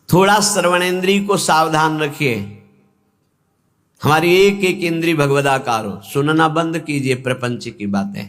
थोड़ा श्रवणेंद्रिय को सावधान रखिए। हमारी एक एक इंद्री भगवदाकार हो, सुनना बंद कीजिए प्रपंच की बातें।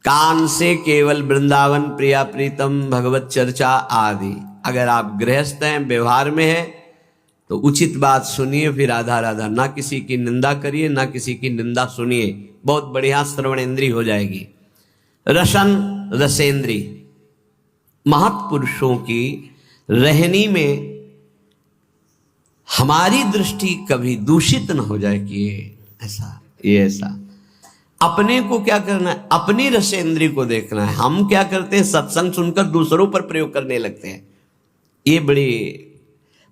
कान से केवल वृंदावन प्रिया प्रीतम भगवत चर्चा आदि। अगर आप गृहस्थ हैं, व्यवहार में है, तो उचित बात सुनिए, फिर राधा राधा। ना किसी की निंदा करिए, ना किसी की निंदा सुनिए। बहुत बढ़िया श्रवणेंद्री हो जाएगी। रसन रसेंद्री, महत्पुरुषों की रहनी में हमारी दृष्टि कभी दूषित न हो जाए कि ये ऐसा। अपने को क्या करना है, अपनी रसेंद्री को देखना है। हम क्या करते हैं, सत्संग सुनकर दूसरों पर प्रयोग करने लगते हैं। ये बड़ी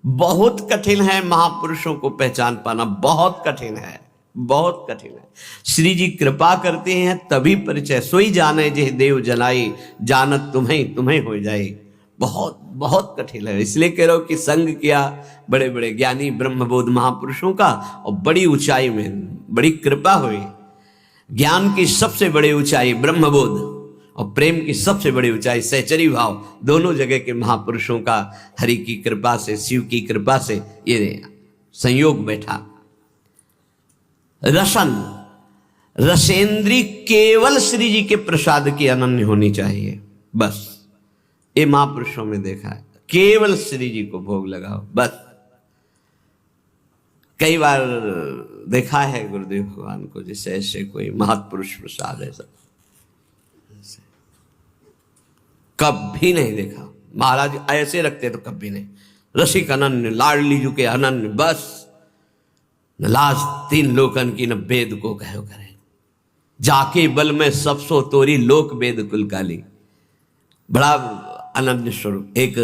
बहुत कठिन है, महापुरुषों को पहचान पाना बहुत कठिन है, बहुत कठिन है। श्री जी कृपा करते हैं तभी परिचय। सोई जाने जे देव जनाई, जानत तुम्हें तुम्हें हो जाए। बहुत बहुत कठिन है। इसलिए कह रहा हूं कि संग किया बड़े बड़े ज्ञानी ब्रह्मबोध महापुरुषों का, और बड़ी ऊंचाई में बड़ी कृपा हुई। ज्ञान की सबसे बड़ी ऊंचाई ब्रह्मबोध, और प्रेम की सबसे बड़ी ऊंचाई सहचरी भाव। दोनों जगह के महापुरुषों का हरि की कृपा से, शिव की कृपा से ये संयोग बैठा। रसन रसेंद्री केवल श्री जी के प्रसाद की अनन्य होनी चाहिए। बस ये महापुरुषों में देखा है, केवल श्री जी को भोग लगाओ बस। कई बार देखा है गुरुदेव भगवान को, जैसे ऐसे कोई महत्पुरुष प्रसाद है, सब कभी नहीं देखा। महाराज ऐसे रखते तो कभी नहीं। रसिक अनन्य, लाडली जू के अनन्य, बस न लाज तीन लोकन की, न वेद को कहो करे। जाके बल में सब सो तोरी, लोक वेद कुल काली। बड़ा अनन्य स्वरूप। एक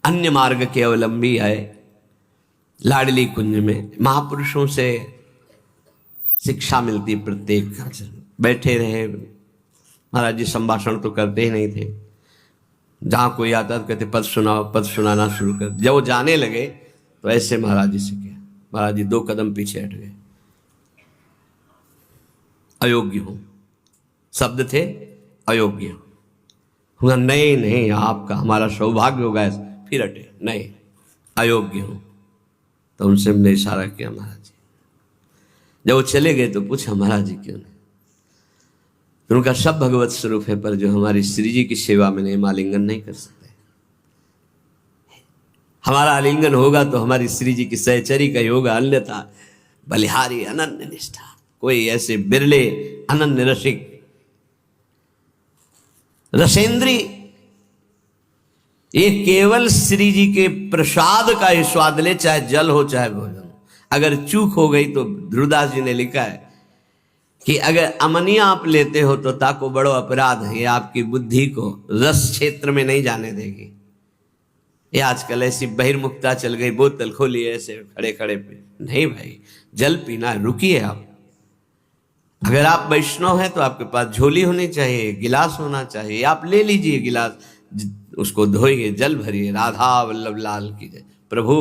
अन्य मार्ग के अवलंबी है, लाडली कुंज में महापुरुषों से शिक्षा मिलती। प्रत्येक बैठे रहे, महाराज जी संभाषण तो करते ही नहीं थे। जहां कोई आता तो कहते पद सुनाओ, पद सुनाना शुरू कर। जब वो जाने लगे तो ऐसे महाराज जी से किया। महाराज जी 2 कदम पीछे हट गए। अयोग्य हूं, शब्द थे अयोग्य हूं। नहीं नहीं, आपका हमारा सौभाग्य होगा। फिर हटे, नहीं अयोग्य हूं। तो उनसे हमने इशारा किया महाराज जी। जब वो चले गए तो पूछा महाराज जी क्यों नहीं? तो उनका सब भगवत स्वरूप है, पर जो हमारी श्री जी की सेवा में नहीं, हम आलिंगन नहीं कर सकते। हमारा आलिंगन होगा तो हमारी श्री जी की सहचरी का होगा, अन्यथा बलिहारी अनन्य निष्ठा। कोई ऐसे बिरले अनन्य रसिक रसेंद्री, ये केवल श्री जी के प्रसाद का ही स्वाद ले, चाहे जल हो चाहे भोजन। अगर चूक हो गई तो ध्रुवदास जी ने लिखा है कि अगर अमनिया आप लेते हो तो ताको बड़ो अपराध है, ये आपकी बुद्धि को रस क्षेत्र में नहीं जाने देगी। ये आजकल ऐसी बहिर्मुखता चल गई, बोतल खोली ऐसे खड़े खड़े पे। नहीं भाई, जल पीना, रुकिए आप। अगर आप वैष्णव हैं तो आपके पास झोली होनी चाहिए, गिलास होना चाहिए। आप ले लीजिए गिलास, उसको धोइए, जल भरिए, राधा वल्लभ लाल की जय, प्रभु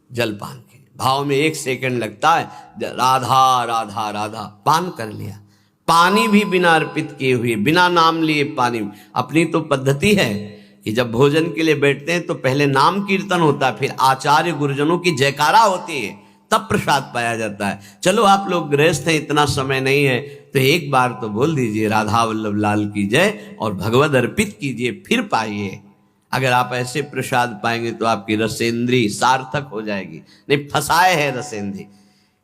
जल पान कीजिए। भाव में 1 सेकंड लगता है, राधा राधा राधा, पान कर लिया। पानी भी बिना अर्पित किए हुए, बिना नाम लिए पानी। अपनी तो पद्धति है कि जब भोजन के लिए बैठते हैं तो पहले नाम कीर्तन होता है, फिर आचार्य गुरुजनों की जयकारा होती है, तब प्रसाद पाया जाता है। चलो आप लोग गृहस्थ हैं, इतना समय नहीं है, तो एक बार तो बोल दीजिए राधा वल्लभ लाल की जय और भगवद अर्पित कीजिए, फिर पाइए। अगर आप ऐसे प्रसाद पाएंगे तो आपकी रसेंद्री सार्थक हो जाएगी। नहीं, फंसाए है रसेंद्री।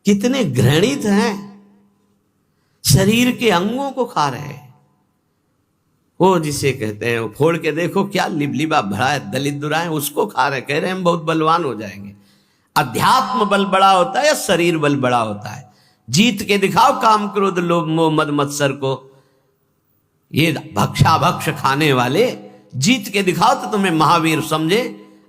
कितने घृणित हैं, शरीर के अंगों को खा रहे हैं। वो जिसे कहते हैं, वो फोड़ के देखो क्या लिबलिबा भरा है, दलित दुराए, उसको खा रहे, कह रहे हैं हम बहुत बलवान हो जाएंगे। अध्यात्म बल बड़ा होता है या शरीर बल बड़ा होता है? जीत के दिखाओ काम क्रोध लोभ मोह मद मत्सर को। ये भक्षा भक्ष खाने वाले जीत के दिखाओ तो तुम्हें महावीर समझे।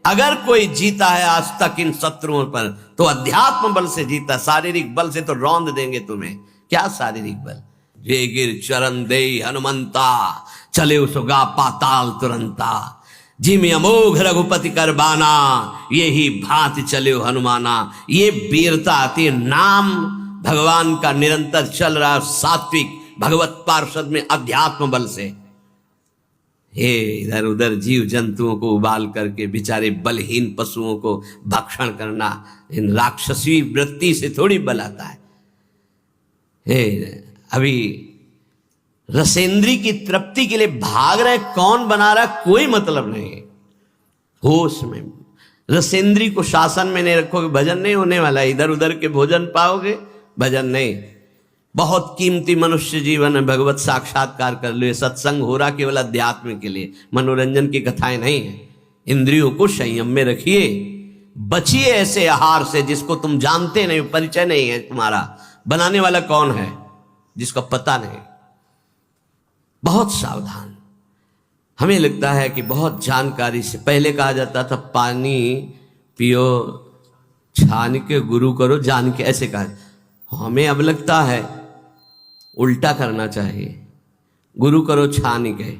अगर कोई जीता है आज तक इन शत्रुओं पर तो अध्यात्म बल से जीता, शारीरिक बल से तो रौंद देंगे तुम्हें। क्या शारीरिक बल? जे गिर चरण दे हनुमंता, चले उसगा पाताल तुरंता। जिम अमोघ रघुपति करबाना, ये ही भांति चले हनुमाना। ये वीरता आती है, नाम भगवान का निरंतर चल रहा, सात्विक भगवत पार्षद में अध्यात्म बल से। हे इधर उधर जीव जंतुओं को उबाल करके बेचारे बलहीन पशुओं को भक्षण करना, इन राक्षसी वृत्ति से थोड़ी बल आता है। हे अभी रसेंद्री की तृप्ति के लिए भाग रहे, कौन बना रहा कोई मतलब नहीं है। होश में रसेंद्री को शासन में नहीं रखोगे, भजन नहीं होने वाला। इधर उधर के भोजन पाओगे, भजन नहीं। बहुत कीमती मनुष्य जीवन है, भगवत साक्षात्कार कर लो। सत्संग हो रहा केवल अध्यात्म के लिए, मनोरंजन की कथाएं नहीं है। इंद्रियों को संयम में रखिए, बचिए ऐसे आहार से जिसको तुम जानते नहीं, परिचय नहीं है तुम्हारा। बनाने वाला कौन है जिसका पता नहीं। बहुत सावधान। हमें लगता है कि बहुत जानकारी से, पहले कहा जाता था पानी पियो छान के गुरु करो जान के, ऐसे कहा। हमें अब लगता है उल्टा करना चाहिए, गुरु करो छान के,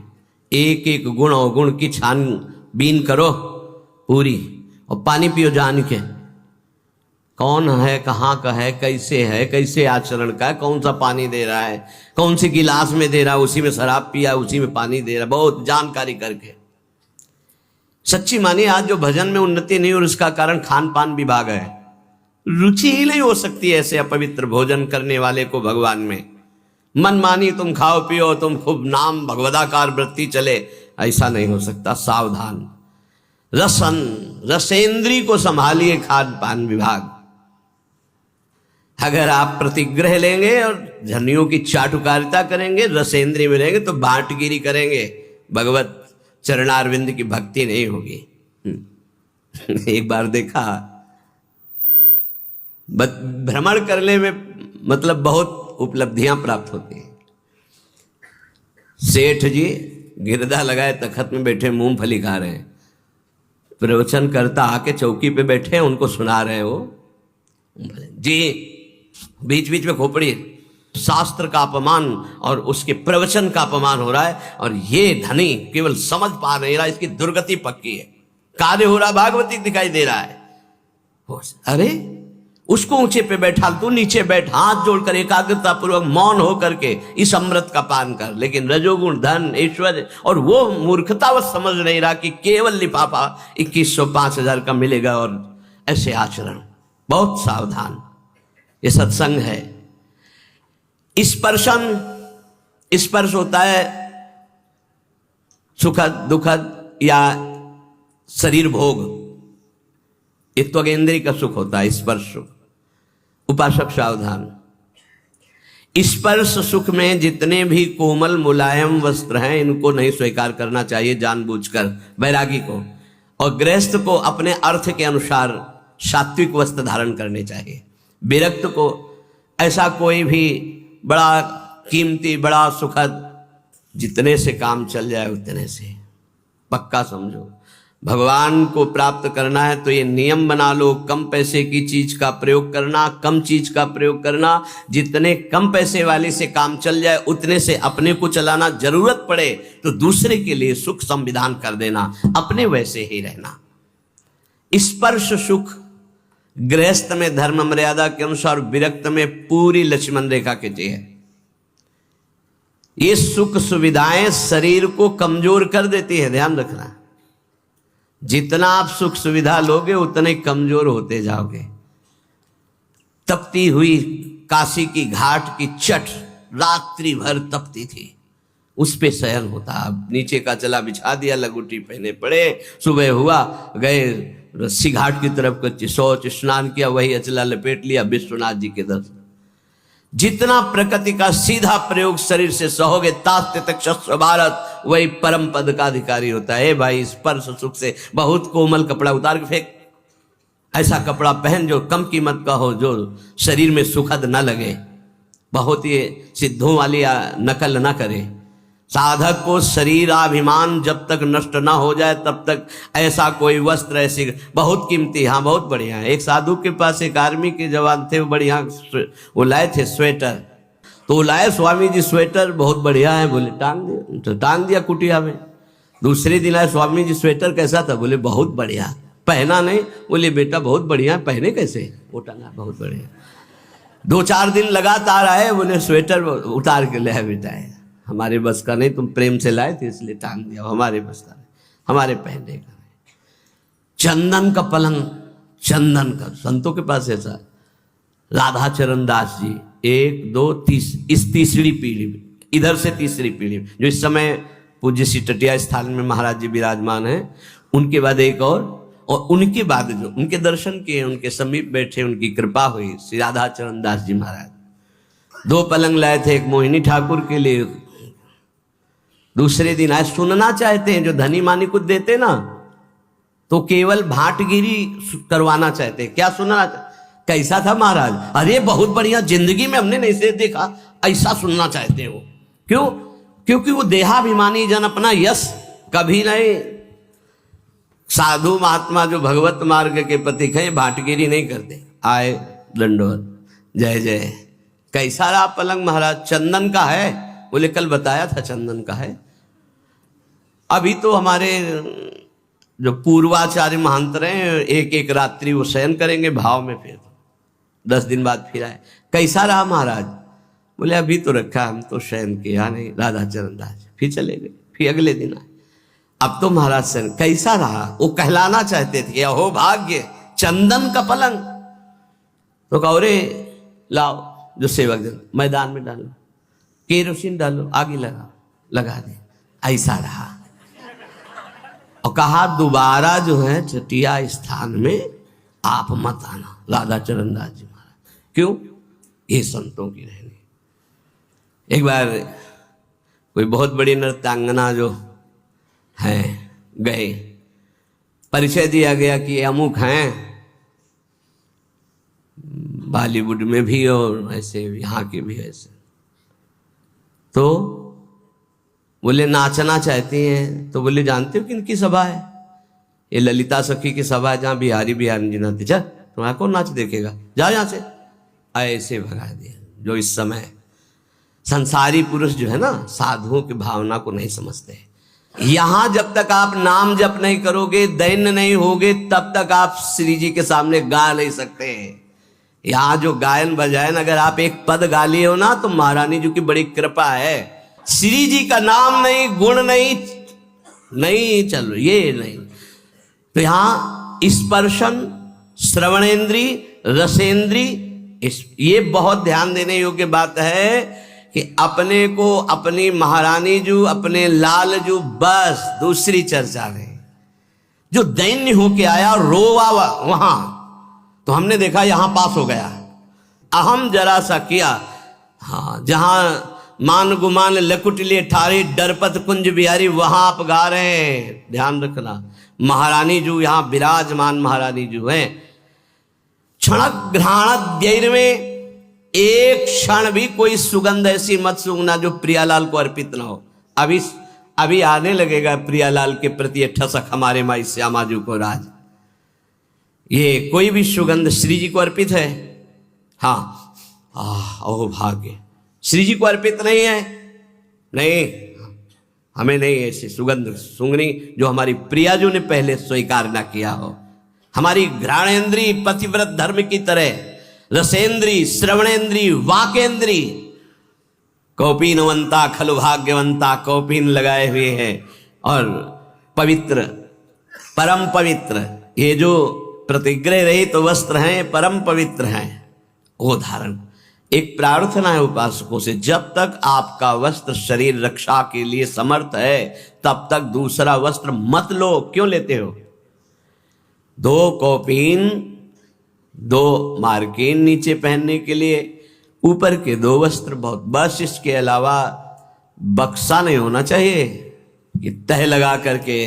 एक एक गुण अवगुण की छानबीन करो पूरी, और पानी पियो जान के। कौन है, कहाँ का है, कैसे आचरण का है, कौन सा पानी दे रहा है, कौन से गिलास में दे रहा है, उसी में शराब पिया उसी में पानी दे रहा है, बहुत जानकारी करके। सच्ची मानिए आज जो भजन में उन्नति नहीं और उसका कारण खान पान विभाग है। रुचि ही नहीं हो सकती ऐसे अपवित्र भोजन करने वाले को भगवान में। मन मानी तुम खाओ पियो, तुम खूब नाम भगवदाकार वृत्ति चले, ऐसा नहीं हो सकता। सावधान। रसेंद्री को संभालिए खान पान विभाग। अगर आप प्रतिग्रह लेंगे और धनियों की चाटुकारिता करेंगे, रसेंद्री में रहेंगे तो बांटगिरी करेंगे, भगवत चरणारविंद की भक्ति नहीं होगी। एक बार देखा, भ्रमण करने में मतलब बहुत उपलब्धियां प्राप्त होती हैं। सेठ जी गिरदा लगाए तखत में बैठे मूंगफली खा रहे हैं, प्रवचन करता आके चौकी पे बैठे हैं, उनको सुना रहे हैं वो जी, बीच बीच में खोपड़ी। शास्त्र का अपमान और उसके प्रवचन का अपमान हो रहा है, और ये धनी केवल समझ पा नहीं रहा, इसकी दुर्गति पक्की है। कार्य हो रहा, भागवती दिखाई दे रहा है। अरे उसको ऊंचे पे बैठा, तू नीचे बैठ, हाथ जोड़कर एकाग्रता पूर्वक मौन हो करके इस अमृत का पान कर। लेकिन रजोगुण धन ऐश्वर्य, और वो मूर्खतावश समझ नहीं रहा कि केवल लिफाफा 2100 5000 का मिलेगा, और ऐसे आचरण। बहुत सावधान। ये सत्संग है। स्पर्श होता है सुखद दुखद या शरीर भोग, ये त्वगेंद्रिय का सुख होता है स्पर्श सुख। उपासक सावधान। स्पर्श सुख में जितने भी कोमल मुलायम वस्त्र हैं, इनको नहीं स्वीकार करना चाहिए जानबूझकर बैरागी को, और गृहस्थ को अपने अर्थ के अनुसार सात्विक वस्त्र धारण करने चाहिए। विरक्त को ऐसा कोई भी बड़ा कीमती बड़ा सुखद, जितने से काम चल जाए उतने से, पक्का समझो। भगवान को प्राप्त करना है तो ये नियम बना लो, कम पैसे की चीज का प्रयोग करना, कम चीज का प्रयोग करना। जितने कम पैसे वाले से काम चल जाए उतने से अपने को चलाना, जरूरत पड़े तो दूसरे के लिए सुख संविधान कर देना, अपने वैसे ही रहना। स्पर्श सुख गृहस्थ में धर्म मर्यादा के अनुसार, विरक्त में पूरी लक्ष्मण रेखा के है। ये सुख सुविधाएं शरीर को कमजोर कर देती है, ध्यान रखना। जितना आप सुख सुविधा लोगे उतने कमजोर होते जाओगे। तपती हुई काशी की घाट की चट रात्रि भर तपती थी, उस पे शयन होता। अब नीचे का चला बिछा दिया, लगुटी पहने पड़े, सुबह हुआ गए रस्सी घाट की तरफ, कच्ची शौच स्नान किया, वही अचला लपेट लिया, विश्वनाथ जी के दर्शन। जितना प्रकृति का सीधा प्रयोग शरीर से सहोगे, तास्ते तक शस्त्र भारत, वही परम पद का अधिकारी होता है। भाई स्पर्श सुख से बहुत कोमल कपड़ा उतार के फेंक, ऐसा कपड़ा पहन जो कम कीमत का हो, जो शरीर में सुखद न लगे, बहुत ही सिद्धों वाली नकल न करे। साधक को शरीराभिमान जब तक नष्ट ना हो जाए तब तक ऐसा कोई वस्त्र, ऐसी बहुत कीमती, हाँ बहुत बढ़िया है। एक साधु के पास एक आर्मी के जवान थे, वो बढ़िया वो लाए थे स्वेटर, तो वो लाए स्वामी जी स्वेटर बहुत बढ़िया है, बोले टांग दिया, तो टांग दिया कुटिया में। दूसरे दिन आए, स्वामी जी स्वेटर कैसा था, बोले बहुत बढ़िया। पहना नहीं, बोले बेटा बहुत बढ़िया, पहने कैसे, वो टांगा बहुत बढ़िया। 2-4 दिन लगातार आए, बोले स्वेटर उतार के ले बेटा है। हमारे बस का नहीं, तुम प्रेम से लाए थे इसलिए टांग दिया, हमारे बस का नहीं, हमारे पहनने का नहीं। चंदन का पलंग, चंदन का, संतों के पास ऐसा। राधा चरण दास जी 1 2 3, इस तीसरी पीढ़ी में, इधर से तीसरी पीढ़ी में, जो इस समय पूज्य श्री टटिया स्थान में महाराज जी विराजमान हैं, उनके बाद एक और उनके बाद जो उनके दर्शन किए, उनके समीप बैठे, उनकी कृपा हुई, श्री राधा चरण दास जी महाराज 2 पलंग लाए थे, एक मोहिनी ठाकुर के लिए, दूसरे दिन आए। सुनना चाहते हैं, जो धनी मानी कुछ देते ना तो केवल भाटगिरी करवाना चाहते हैं। क्या सुनना, कैसा था महाराज, अरे बहुत बढ़िया, जिंदगी में हमने नहीं से देखा, ऐसा सुनना चाहते हैं वो। क्यों? क्योंकि वो देहाभिमानी जन अपना यश कभी नहीं, साधु महात्मा जो भगवत मार्ग के पथिक हैं भाटगिरी नहीं करते। आए दंडोत, जय जय। कैसा रहा पलंग महाराज? चंदन का है, बोले कल बताया था चंदन का है। अभी तो हमारे जो पूर्वाचार्य महंत हैं, एक एक रात्रि वो शयन करेंगे भाव में, फिर 10 दिन बाद फिर आए। कैसा रहा महाराज? बोले अभी तो रखा, हम तो शयन किया नहीं, राधा चरण दास। फिर चले गए, फिर अगले दिन आए। अब तो महाराज शयन कैसा रहा? वो कहलाना चाहते थे, अहो भाग्य, चंदन का पलंग। तो कहो रे लाओ, जो सेवक जन, मैदान में डालो, केरोसिन डालो, आगे लगा दे। ऐसा रहा। और कहा दोबारा जो है चटिया स्थान में आप मत आना, राधा चरण दास जी महाराज। क्यों? ये संतों की रहनी। एक बार कोई बहुत बड़ी नृत्यांगना जो हैं गए, परिचय दिया गया कि अमुक हैं, बॉलीवुड में भी और ऐसे यहाँ के भी ऐसे। तो बोले नाचना चाहती हैं। तो बोले जानते हो किनकी सभा है? ये ललिता सखी की सभा है, जहाँ बिहारी जी नाचते। चल तुम्हारा कौन नाच देखेगा, जाओ यहाँ से। ऐसे भगा दिया। जो इस समय संसारी पुरुष जो है ना, साधुओं की भावना को नहीं समझते। यहां जब तक आप नाम जप नहीं करोगे, दैन्य नहीं होगे, तब तक आप श्री जी के सामने गा नहीं सकते। यहां जो गायन बजायन, अगर आप एक पद गा लिए हो ना, तो महारानी जी की बड़ी कृपा है। श्री जी का नाम नहीं, गुण नहीं चलो, ये नहीं। तो यहां स्पर्शन, श्रवणेन्द्री, रसेंद्री, ये बहुत ध्यान देने योग्य बात है कि अपने को अपनी महारानी जू, अपने लाल जू, बस दूसरी चर्चा नहीं। जो दैन्य होके आया रोवा वहां, तो हमने देखा यहां पास हो गया। अहम जरा सा किया, हाँ, जहां मान गुमान लकुट लिए ठारी, डरपत कुंज बिहारी, वहां आप गा रहे हैं। ध्यान रखना, महारानी जू यहां विराजमान महारानी जू हैं। क्षणक घ्राण में एक क्षण भी कोई सुगंध ऐसी मत सूंघना जो प्रियालाल को अर्पित ना हो। अभी आने लगेगा प्रियालाल के प्रति ठसक हमारे माई श्यामा जी को राज। ये कोई भी सुगंध श्री जी को अर्पित है? हाँ, ओ भाग्य, श्री जी को अर्पित नहीं है। नहीं, हमें नहीं ऐसी सुगंध सूंघनी जो हमारी प्रियाजू ने पहले स्वीकार ना किया हो। हमारी घ्राणेन्द्री पतिव्रत धर्म की तरह, रसेंद्री, श्रवणेन्द्री, वाकेंद्री, कौपीनवंता खलु भाग्यवंता, कौपीन लगाए हुए हैं। और पवित्र, परम पवित्र, ये जो प्रतिग्रह रहित तो वस्त्र हैं, परम पवित्र हैं, वो धारण। एक प्रार्थना है उपासकों से, जब तक आपका वस्त्र शरीर रक्षा के लिए समर्थ है, तब तक दूसरा वस्त्र मत लो। क्यों लेते हो? 2 कौपीन, 2 मार्किन नीचे पहनने के लिए, ऊपर के 2 वस्त्र बहुत, बस। इसके अलावा बक्सा नहीं होना चाहिए कि तह लगा करके,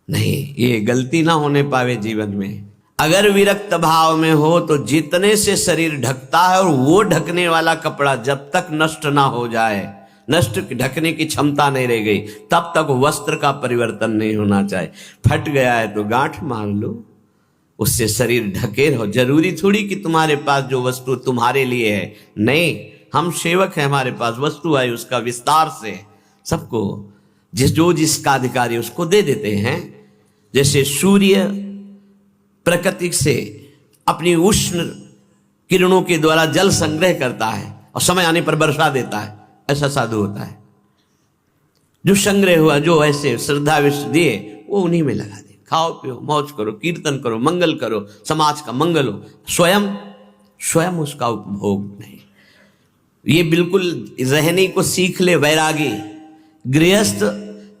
नहीं, ये गलती ना होने पावे जीवन में। अगर विरक्त भाव में हो तो जितने से शरीर ढकता है, और वो ढकने वाला कपड़ा जब तक नष्ट ना हो जाए, नष्ट ढकने की क्षमता नहीं रह गई, तब तक वस्त्र का परिवर्तन नहीं होना चाहिए। फट गया है तो गांठ मार लो, उससे शरीर ढके रहो। जरूरी थोड़ी कि तुम्हारे पास जो वस्तु तुम्हारे लिए है, नहीं, हम सेवक हैं, हमारे पास वस्तु आई, उसका विस्तार से सबको जिसका अधिकारी उसको दे देते हैं। जैसे सूर्य प्रकृति से अपनी उष्ण किरणों के द्वारा जल संग्रह करता है और समय आने पर वर्षा देता है, ऐसा साधु होता है जो संग्रह हुआ, जो ऐसे श्रद्धा विष दिए वो उन्हीं में लगा दे। खाओ पियो, मौज करो, कीर्तन करो, मंगल करो, समाज का मंगल हो, स्वयं उसका उपभोग नहीं। ये बिल्कुल रहने को सीख ले वैरागी। गृहस्थ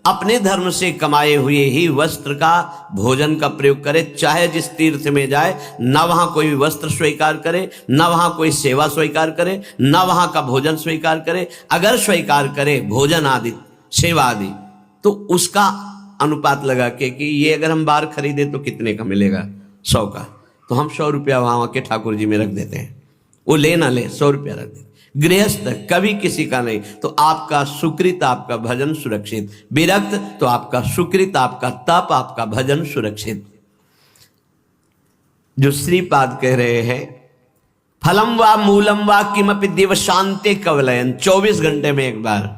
अपने धर्म से कमाए हुए ही वस्त्र का, भोजन का प्रयोग करे, चाहे जिस तीर्थ में जाए, न वहां कोई वस्त्र स्वीकार करे, न वहां कोई सेवा स्वीकार करे, न वहां का भोजन स्वीकार करे। अगर स्वीकार करे भोजन आदि, सेवा आदि, तो उसका अनुपात लगा के कि ये अगर हम बाहर खरीदे तो कितने का मिलेगा, 100 का, तो हम 100 रुपया वहां के ठाकुर जी में रख देते हैं। वो ले ना ले, 100 रुपया रख देते। गृहस्थ कभी किसी का नहीं, तो आपका सुकृत, आपका भजन सुरक्षित। विरक्त तो आपका सुकृत, आपका तप, आपका भजन सुरक्षित। जो श्रीपाद कह रहे हैं, फलम वा मूलम वा किमपि दिवशांते कवलयन, 24 घंटे में एक बार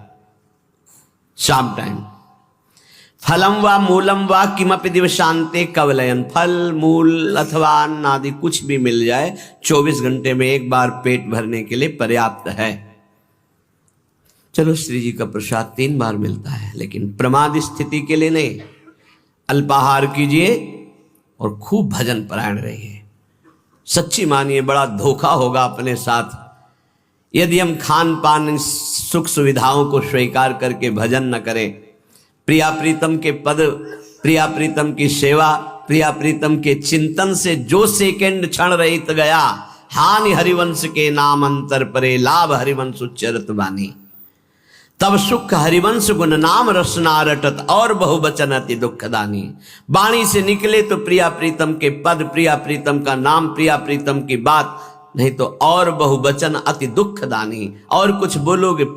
शाम टाइम, फलम वा मूलम वा किमपि दिवशांते कवलयन, फल मूल अथवा अन्न आदि कुछ भी मिल जाए 24 घंटे में एक बार पेट भरने के लिए पर्याप्त है। चलो श्री जी का प्रसाद 3 बार मिलता है, लेकिन प्रमाद स्थिति के लिए नहीं। अल्पाहार कीजिए और खूब भजन परायण रहिए। सच्ची मानिए बड़ा धोखा होगा अपने साथ यदि हम खान पान सुख सुविधाओं को स्वीकार करके भजन न करें। प्रिया प्रीतम के पद, प्रिया प्रीतम की सेवा, प्रिया प्रीतम के चिंतन से जो सेकंड क्षण रहित गया, हानि हरिवंश के नाम अंतर परे, लाभ हरिवंश उच्चरत बानी। तब सुख हरिवंश गुण नाम रसना रटत, और बहुवचन अति दुखदानी। वाणी से निकले तो प्रिया प्रीतम के पद, प्रिया प्रीतम का नाम, प्रिया प्रीतम की बात, नहीं तो और बहुवचन अति दुखदानी। और कुछ बोलोगे